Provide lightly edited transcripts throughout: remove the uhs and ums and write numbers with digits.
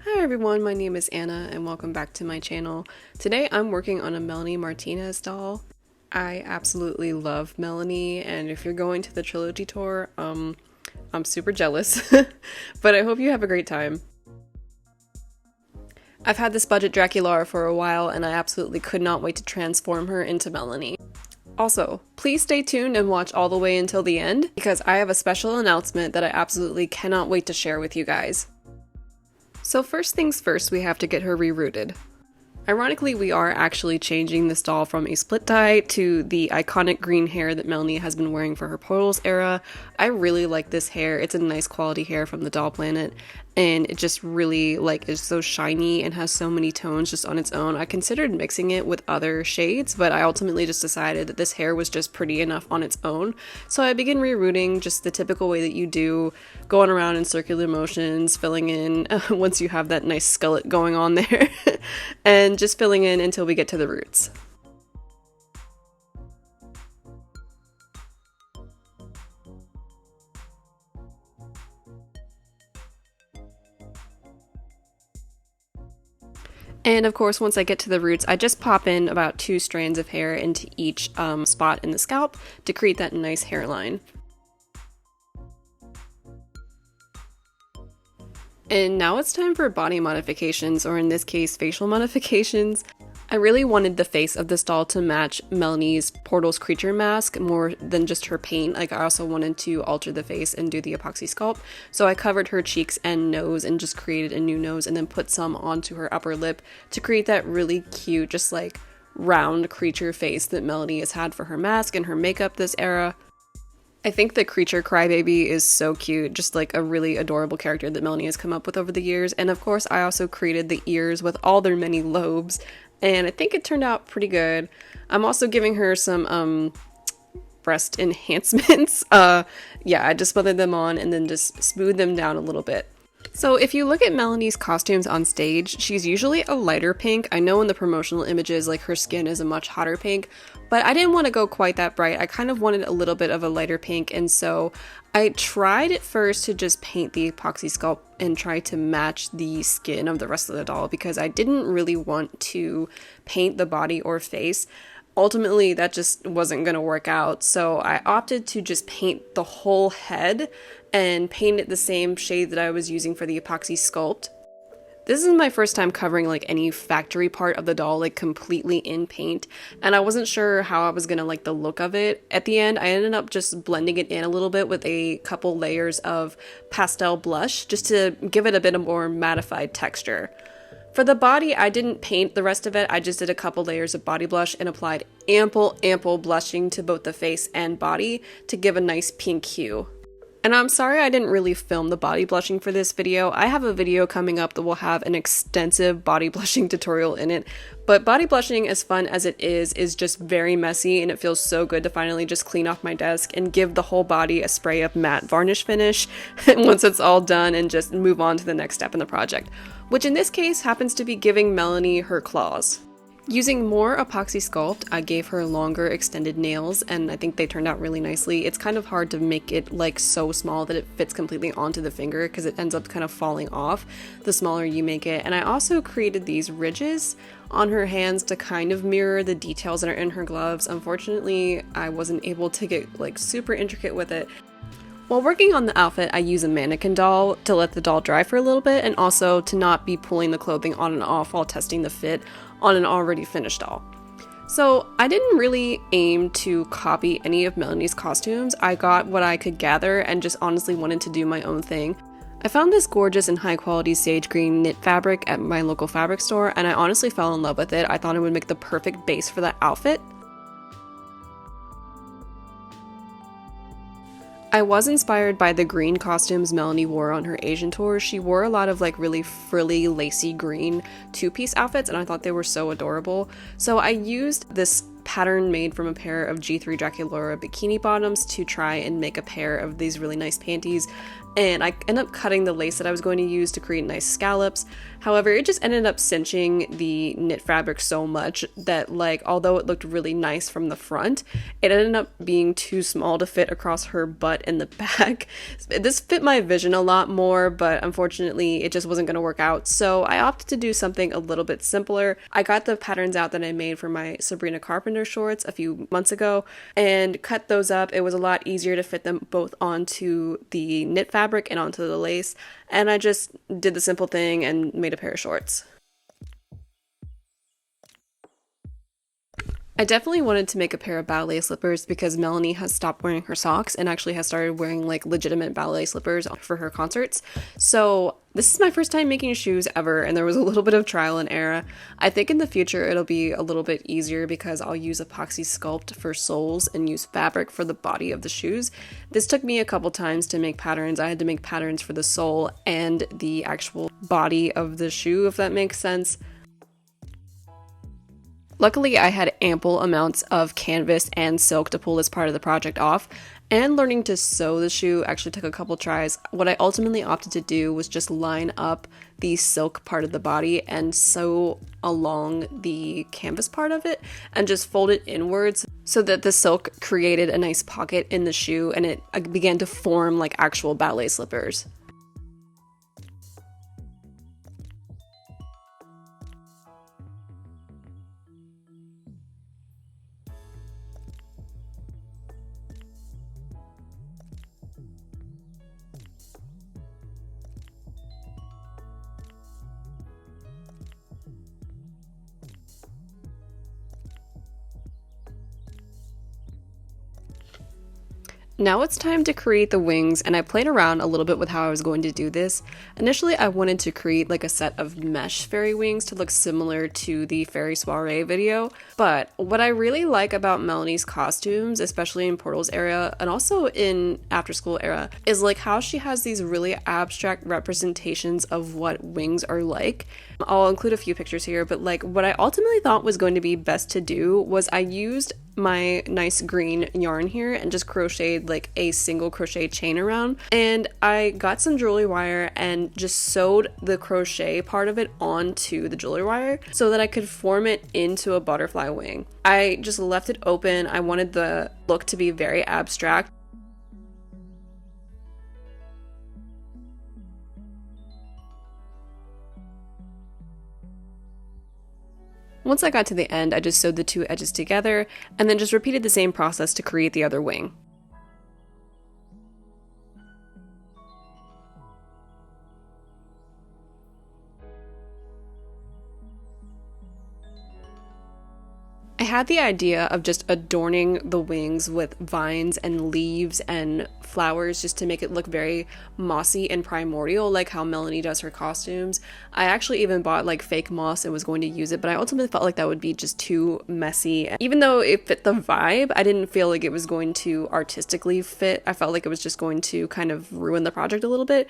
Hi everyone, my name is Anna and welcome back to my channel. Today I'm working on a Melanie Martinez doll. I absolutely love Melanie, and if you're going to the trilogy tour, I'm super jealous, but I hope you have a great time. I've had this budget Draculaura for a while and I absolutely could not wait to transform her into Melanie. Also, please stay tuned and watch all the way until the end because I have a special announcement that I absolutely cannot wait to share with you guys. So first things first, we have to get her rerouted. Ironically, we are actually changing this doll from a split dye to the iconic green hair that Melanie has been wearing for her Portals era. I really like this hair. It's a nice quality hair from the Doll Planet, and it just really is so shiny and has so many tones just on its own. I considered mixing it with other shades, but I ultimately just decided that this hair was just pretty enough on its own. So I begin rerouting just the typical way that you do, going around in circular motions, filling in once you have that nice skillet going on there, and just filling in until we get to the roots. And of course, once I get to the roots, I just pop in about 2 strands of hair into each spot in the scalp to create that nice hairline. And now it's time for body modifications, or in this case, facial modifications. I really wanted the face of this doll to match Melanie's Portals creature mask more than just her paint. I also wanted to alter the face and do the epoxy sculpt. So I covered her cheeks and nose and just created a new nose and then put some onto her upper lip to create that really cute, just round creature face that Melanie has had for her mask and her makeup this era. I think the creature Crybaby is so cute, just a really adorable character that Melanie has come up with over the years. And of course, I also created the ears with all their many lobes, and I think it turned out pretty good. I'm also giving her some breast enhancements. Yeah, I just smothered them on and then just smoothed them down a little bit. So if you look at Melanie's costumes on stage, she's usually a lighter pink. I know in the promotional images, her skin is a much hotter pink, but I didn't want to go quite that bright. I kind of wanted a little bit of a lighter pink, and so I tried at first to just paint the epoxy sculpt and try to match the skin of the rest of the doll because I didn't really want to paint the body or face. Ultimately, that just wasn't going to work out, so I opted to just paint the whole head and paint it the same shade that I was using for the epoxy sculpt. This is my first time covering any factory part of the doll completely in paint, and I wasn't sure how I was gonna like the look of it. At the end, I ended up just blending it in a little bit with a couple layers of pastel blush just to give it a bit of more mattified texture. For the body, I didn't paint the rest of it. I just did a couple layers of body blush and applied ample blushing to both the face and body to give a nice pink hue. And I'm sorry I didn't really film the body blushing for this video. I have a video coming up that will have an extensive body blushing tutorial in it. But body blushing, as fun as it is just very messy, and it feels so good to finally just clean off my desk and give the whole body a spray of matte varnish finish once it's all done and just move on to the next step in the project, which in this case happens to be giving Melanie her claws. Using more epoxy sculpt, I gave her longer extended nails, and I think they turned out really nicely. It's kind of hard to make it so small that it fits completely onto the finger because it ends up kind of falling off the smaller you make it. And I also created these ridges on her hands to kind of mirror the details that are in her gloves. Unfortunately, I wasn't able to get super intricate with it. While working on the outfit, I use a mannequin doll to let the doll dry for a little bit and also to not be pulling the clothing on and off while testing the fit on an already finished doll. So I didn't really aim to copy any of Melanie's costumes. I got what I could gather and just honestly wanted to do my own thing. I found this gorgeous and high quality sage green knit fabric at my local fabric store, and I honestly fell in love with it. I thought it would make the perfect base for that outfit. I was inspired by the green costumes Melanie wore on her Asian tour. She wore a lot of really frilly, lacy green two-piece outfits, and I thought they were so adorable. So I used this pattern made from a pair of G3 Draculaura bikini bottoms to try and make a pair of these really nice panties. and I ended up cutting the lace that I was going to use to create nice scallops. However, it just ended up cinching the knit fabric so much that, like, although it looked really nice from the front, it ended up being too small to fit across her butt and the back. This fit my vision a lot more, but unfortunately it just wasn't going to work out, so I opted to do something a little bit simpler. I got the patterns out that I made for my Sabrina Carpenter shorts a few months ago and cut those up. It was a lot easier to fit them both onto the knit fabric and onto the lace, and I just did the simple thing and made a pair of shorts. I definitely wanted to make a pair of ballet slippers because Melanie has stopped wearing her socks and actually has started wearing like legitimate ballet slippers for her concerts. So this is my first time making shoes ever, and there was a little bit of trial and error. I think in the future it'll be a little bit easier because I'll use epoxy sculpt for soles and use fabric for the body of the shoes. This took me a couple times to make patterns. I had to make patterns for the sole and the actual body of the shoe, if that makes sense. Luckily, I had ample amounts of canvas and silk to pull this part of the project off, and learning to sew the shoe actually took a couple tries. What I ultimately opted to do was just line up the silk part of the body and sew along the canvas part of it and just fold it inwards so that the silk created a nice pocket in the shoe and it began to form like actual ballet slippers. Now it's time to create the wings, and I played around a little bit with how I was going to do this. Initially, I wanted to create like a set of mesh fairy wings to look similar to the fairy soiree video, but what I really like about Melanie's costumes, especially in Portal's era and also in After School era, is like how she has these really abstract representations of what wings are like. I'll include a few pictures here, but like what I ultimately thought was going to be best to do was I used my nice green yarn here and just crocheted like a single crochet chain around, and I got some jewelry wire and just sewed the crochet part of it onto the jewelry wire so that I could form it into a butterfly wing. I just left it open. I wanted the look to be very abstract. Once I got to the end, I just sewed the two edges together and then just repeated the same process to create the other wing. I had the idea of just adorning the wings with vines and leaves and flowers just to make it look very mossy and primordial, like how Melanie does her costumes. I actually even bought like fake moss and was going to use it, but I ultimately felt like that would be just too messy. Even though it fit the vibe, I didn't feel like it was going to artistically fit. I felt like it was just going to kind of ruin the project a little bit.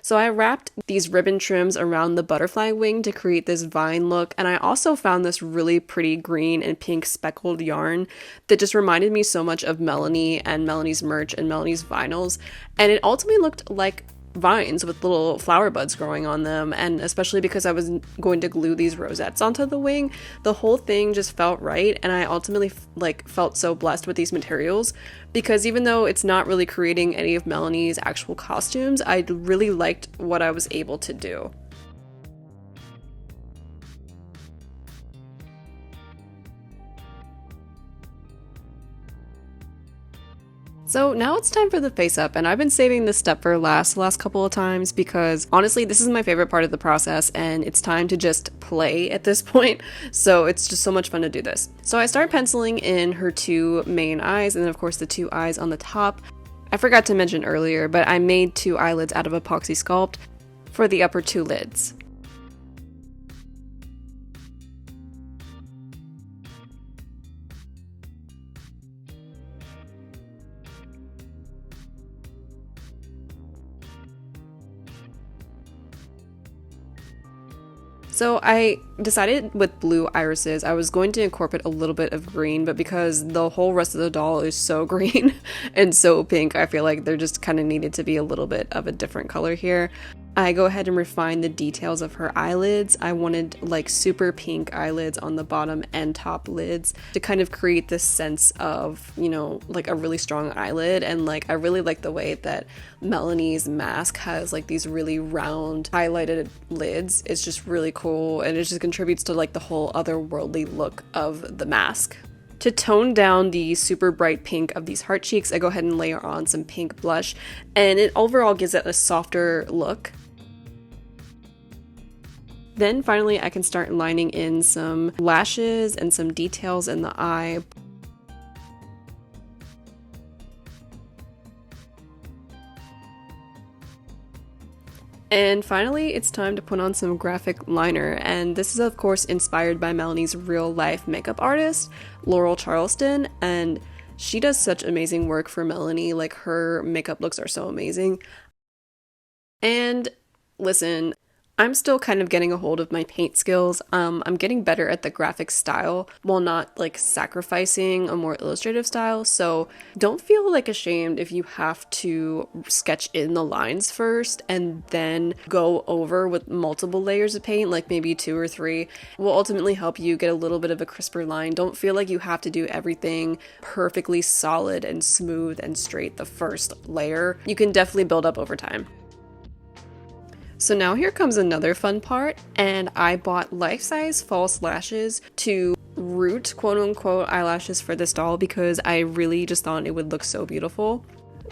So I wrapped these ribbon trims around the butterfly wing to create this vine look, and I also found this really pretty green and pink speckled yarn that just reminded me so much of Melanie and Melanie's merch and Melanie's vinyls, and it ultimately looked like vines with little flower buds growing on them. And especially because I was going to glue these rosettes onto the wing, the whole thing just felt right, and I ultimately felt so blessed with these materials because even though it's not really creating any of Melanie's actual costumes, I really liked what I was able to do. So now it's time for the face up, and I've been saving this step for last the last couple of times because honestly this is my favorite part of the process and it's time to just play at this point, so it's just so much fun to do this. So I start penciling in her two main eyes and then of course the two eyes on the top. I forgot to mention earlier, but I made two eyelids out of epoxy sculpt for the upper two lids. So I decided with blue irises, I was going to incorporate a little bit of green, but because the whole rest of the doll is so green and so pink, I feel like there just kind of needed to be a little bit of a different color here. I go ahead and refine the details of her eyelids. I wanted like super pink eyelids on the bottom and top lids to kind of create this sense of, you know, like a really strong eyelid. And like I really like the way that Melanie's mask has like these really round highlighted lids. It's just really cool, and it just contributes to like the whole otherworldly look of the mask. To tone down the super bright pink of these heart cheeks, I go ahead and layer on some pink blush, and it overall gives it a softer look. Then finally I can start lining in some lashes and some details in the eye. And finally, it's time to put on some graphic liner, and this is of course inspired by Melanie's real life makeup artist, Laurel Charleston, and she does such amazing work for Melanie. Like, her makeup looks are so amazing. And listen, I'm still kind of getting a hold of my paint skills. I'm getting better at the graphic style while not like sacrificing a more illustrative style. So don't feel like ashamed if you have to sketch in the lines first and then go over with multiple layers of paint, like maybe 2 or 3, will ultimately help you get a little bit of a crisper line. Don't feel like you have to do everything perfectly solid and smooth and straight the first layer. You can definitely build up over time. So now here comes another fun part, and I bought life-size false lashes to root quote-unquote eyelashes for this doll because I really just thought it would look so beautiful.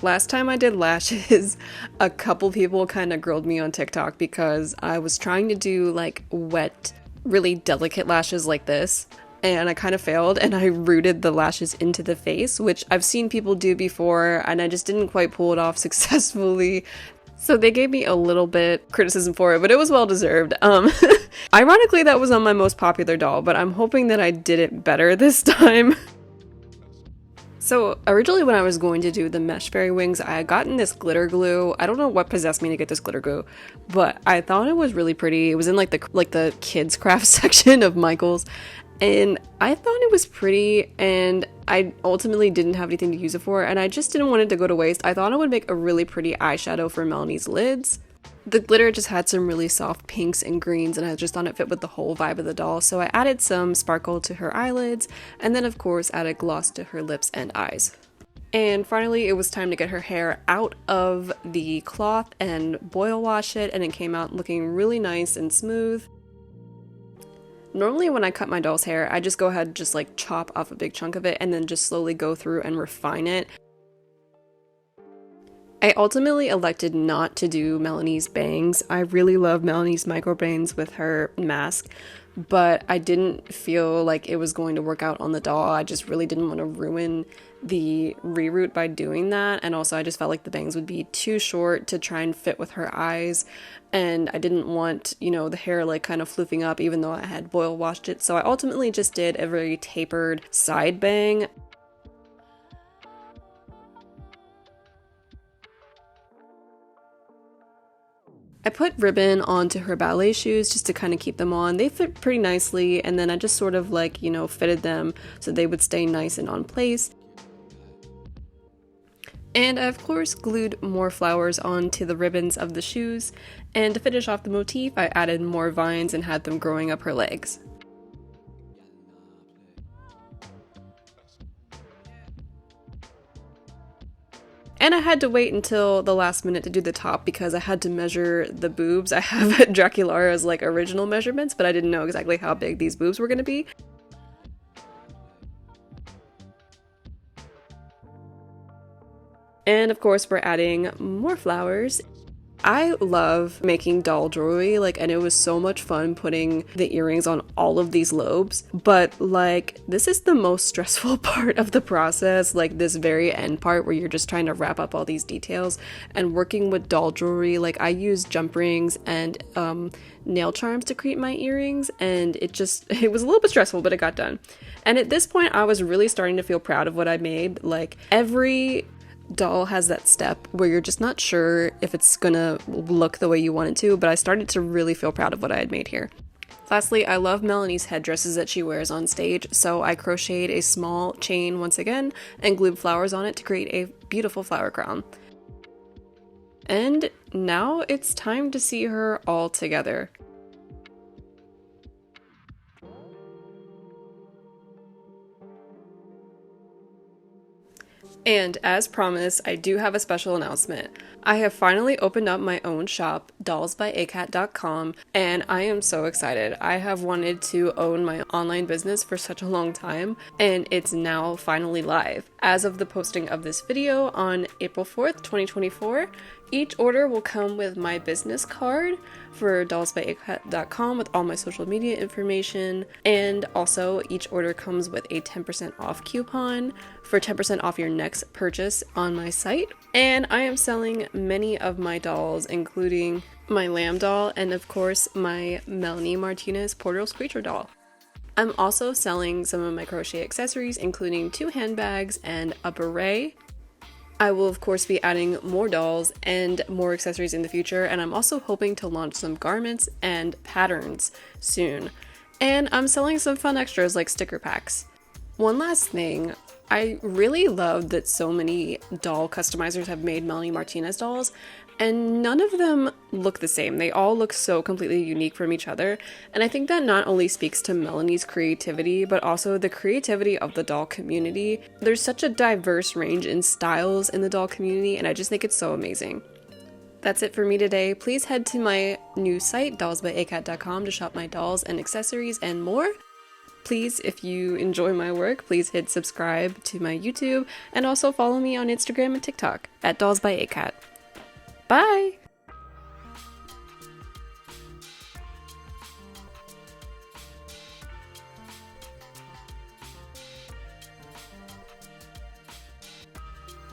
Last time I did lashes, a couple people kind of grilled me on TikTok because I was trying to do like wet, really delicate lashes like this, and I kind of failed, and I rooted the lashes into the face, which I've seen people do before, and I just didn't quite pull it off successfully. So they gave me a little bit criticism for it, but it was well deserved. Ironically, that was on my most popular doll, but I'm hoping that I did it better this time. So originally when I was going to do the mesh fairy wings, I had gotten this glitter glue. I don't know what possessed me to get this glitter glue, but I thought it was really pretty. It was in like the kids craft section of Michael's, and I thought it was pretty, and I ultimately didn't have anything to use it for, and I just didn't want it to go to waste. I thought it would make a really pretty eyeshadow for Melanie's lids. The glitter just had some really soft pinks and greens, and I just thought it fit with the whole vibe of the doll, so I added some sparkle to her eyelids, and then of course added gloss to her lips and eyes. And finally, it was time to get her hair out of the cloth and boil wash it, and it came out looking really nice and smooth. Normally when I cut my doll's hair, I just go ahead and just like chop off a big chunk of it and then just slowly go through and refine it. I ultimately elected not to do Melanie's bangs. I really love Melanie's micro bangs with her mask, but I didn't feel like it was going to work out on the doll. I just really didn't want to ruin the reroot by doing that, and also I just felt like the bangs would be too short to try and fit with her eyes, and I didn't want, you know, the hair like kind of floofing up even though I had boil washed it, so I ultimately just did a very tapered side bang. I put ribbon onto her ballet shoes just to kind of keep them on. They fit pretty nicely, and then I just sort of like, you know, fitted them so they would stay nice and on place. And I of course glued more flowers onto the ribbons of the shoes, and to finish off the motif I added more vines and had them growing up her legs. And I had to wait until the last minute to do the top because I had to measure the boobs. I have Draculaura's like original measurements, but I didn't know exactly how big these boobs were going to be. And of course we're adding more flowers. I love making doll jewelry, like, and it was so much fun putting the earrings on all of these lobes, but like this is the most stressful part of the process, like this very end part where you're just trying to wrap up all these details. And working with doll jewelry, like I use jump rings and nail charms to create my earrings, and it was a little bit stressful, but it got done. And at this point I was really starting to feel proud of what I made. Like every doll has that step where you're just not sure if it's gonna look the way you want it to, but I started to really feel proud of what I had made here. Lastly, I love Melanie's headdresses that she wears on stage, so I crocheted a small chain once again and glued flowers on it to create a beautiful flower crown. And now it's time to see her all together. And as promised, I do have a special announcement. I have finally opened up my own shop, dollsbyacat.com, and I am so excited. I have wanted to own my online business for such a long time, and it's now finally live. As of the posting of this video on April 4th, 2024, each order will come with my business card for dollsbyacat.com with all my social media information, and also each order comes with a 10% off coupon for 10% off your next purchase on my site. And I am selling many of my dolls, including my lamb doll and of course my Melanie Martinez Portal Screecher doll. I'm also selling some of my crochet accessories, including 2 handbags and a beret. I will of course be adding more dolls and more accessories in the future, and I'm also hoping to launch some garments and patterns soon. And I'm selling some fun extras like sticker packs. One last thing, I really love that so many doll customizers have made Melanie Martinez dolls, and none of them look the same. They all look so completely unique from each other, and I think that not only speaks to Melanie's creativity, but also the creativity of the doll community. There's such a diverse range in styles in the doll community, and I just think it's so amazing. That's it for me today. Please head to my new site, dollsbyacat.com, to shop my dolls and accessories and more. Please, if you enjoy my work, please hit subscribe to my YouTube, and also follow me on Instagram and TikTok at dollsbyacat. Bye!